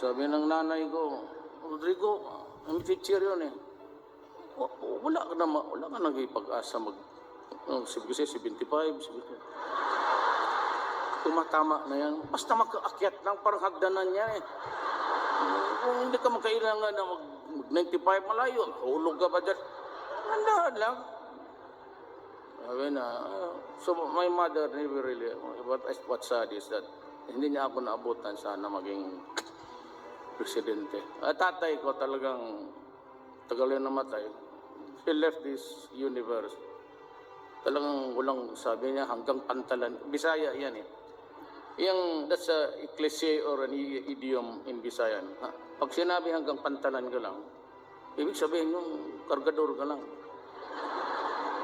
Sabi ng nanay ko, Rodrigo, ang teacher yun eh. Wala ka nag-ipag-asa kasi 75, 75. Tumatama na yan. Basta mag-aakyat lang, parang hagdanan niya eh. Kung hindi ka magkailangan na mag-95 malayo, hulog ka ba dyan? Handaan lang. Sabi na, so my mother never really, what's sad is that hindi niya ako naabutan sana maging presidente. At tatay ko talagang tagal yan namatay. He left this universe. Talagang walang, sabi niya, hanggang pantalan. Bisaya yan eh. That's a cliche or an idiom in Bisayan. Pag sinabi hanggang pantalan ka lang, ibig sabihin yung kargador ka lang.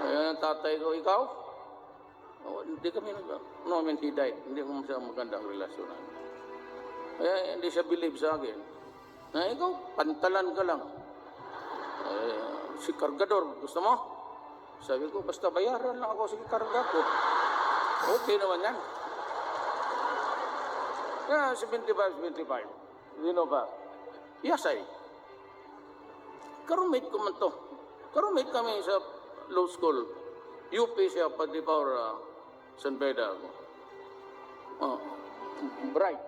Ayan ang tatay ko, ikaw? Hindi kami no, I mean, he died. Hindi mo siya magandang relasyon. Hindi siya believe sa akin. Ikaw, pantalan ka lang. Si kargador, gusto mo? Sabi ko, basta bayaran lang ako sa karga ko. Okay naman yan. 75. Sino ka? Yasay. Karumate ko man to. Karumate kami sa law school. UP siya, pati para San Beda. Bright.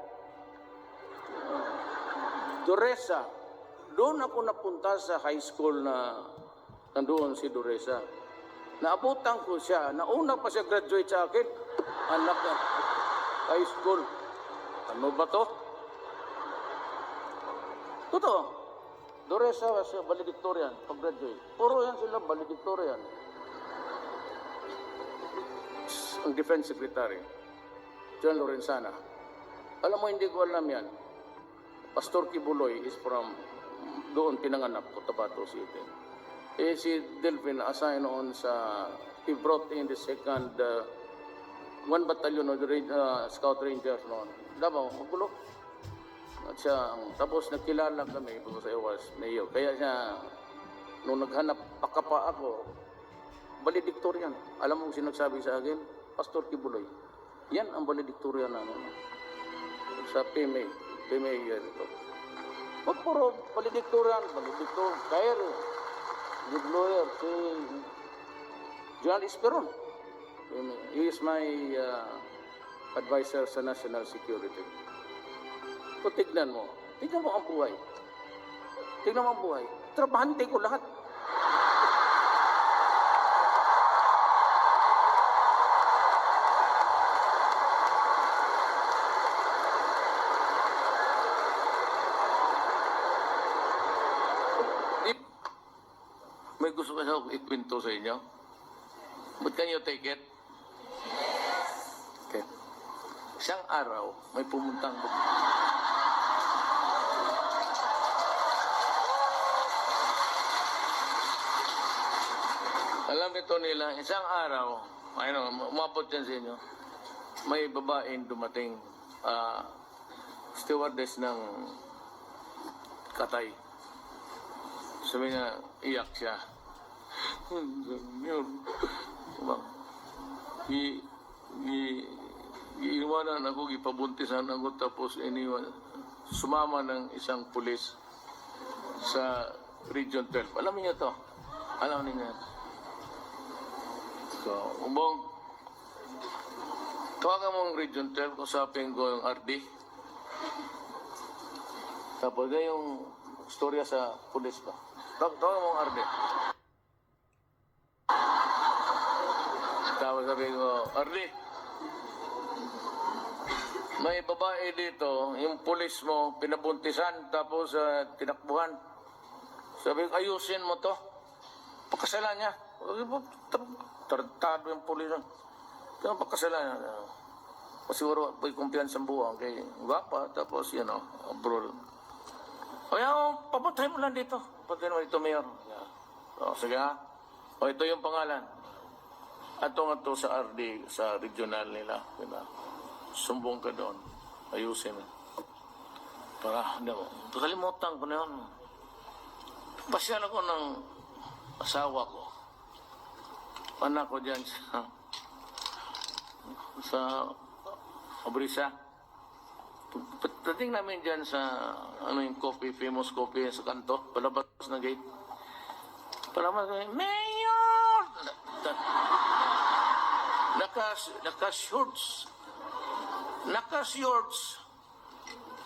Doresa. Doon ako napunta sa high school na nandoon si Doresa. Naabutan ko siya. Nauna pa siya graduate sa akin. Anak na. High school. Ano ba to? Totoo. Doresa was valedictorian pag-graduate. Puro yan sila valedictorian. Ang defense secretary, John Lorenzana. Alam mo, hindi ko alam yan. Pastor Kibuloy is from doon pinanganak ko, Tabato City. Si Delvin assigned on sa, he brought in the second, 1 battalion of the Scout Rangers noon. Davao, magulo. At siya, tapos nagkilala kami because I was mayor. Kaya siya, nung naghanap pakapa ako, valedictorian. Alam mo kung sinagsabi sa akin? Pastor Kibuloy. Yan ang valedictorian namin. Sa PMA. PMA yan ito. Huwag puro valedictorian. Kaya good lawyer, si John Esperon. He is my advisor sa national security. So, tignan mo ang buhay. Tignan mo ang buhay. Trabahante ko lahat. May gusto ka sa ikwento sa inyo? But can you take it? Okay. Isang araw, may pumuntang alam nito nila, isang araw, umabot yan sa inyo, may babaeng dumating, stewardess ng Katay. Sabi niya, iyak siya. Iiwanan ako, ipabuntisan ako, tapos sumama ng isang pulis sa Region 12. Alam niyo to? Alam niyo. So, Umbong, tawagan mo ang Region 12, kusapin ko yung RD. Tapos yung storya sa pulis pa. Tawagan mo ang RD. Tapos sabi ko, RD, may babae dito, yung pulis mo, pinabuntisan, tapos tinakbuhan. Sabi ko, ayusin mo to. Pagkasalan niya. Tartado yung pulis. Pagkasalan niya. Siguro, may kumpiyansang buwang kay Gwapa, tapos, abroad. Kaya, papuntahin mo lang dito. Papuntahin mo dito, Mayor. Sige ha. Ito yung pangalan. Ito sa RD, sa regional nila. Sumbong ka doon. Ayusin. Para, kalimutan ko na yun. Pasyan ako ng asawa ko. Anak ko dyan sa Obrisa. Pagdating namin dyan sa, ano yung coffee, famous coffee sa kanto, palabas na gate. Palabas na, Mayor! Naka-shorts. Naka-shorts.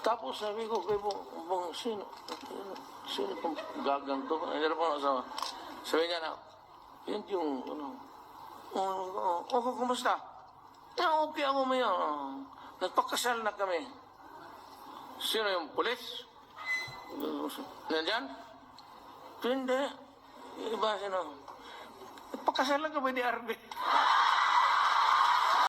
Tapos sabi ko, kay bong, sino pang gagang to? Ay, ano pa asawa? Sabi niya na, yun yung, kumusta? Okay ako Mayor. Nagpakasal na kami. Sino yung pulis? Nandyan? Hindi. Iba sino. Nagpakasal lang kami ni Arby.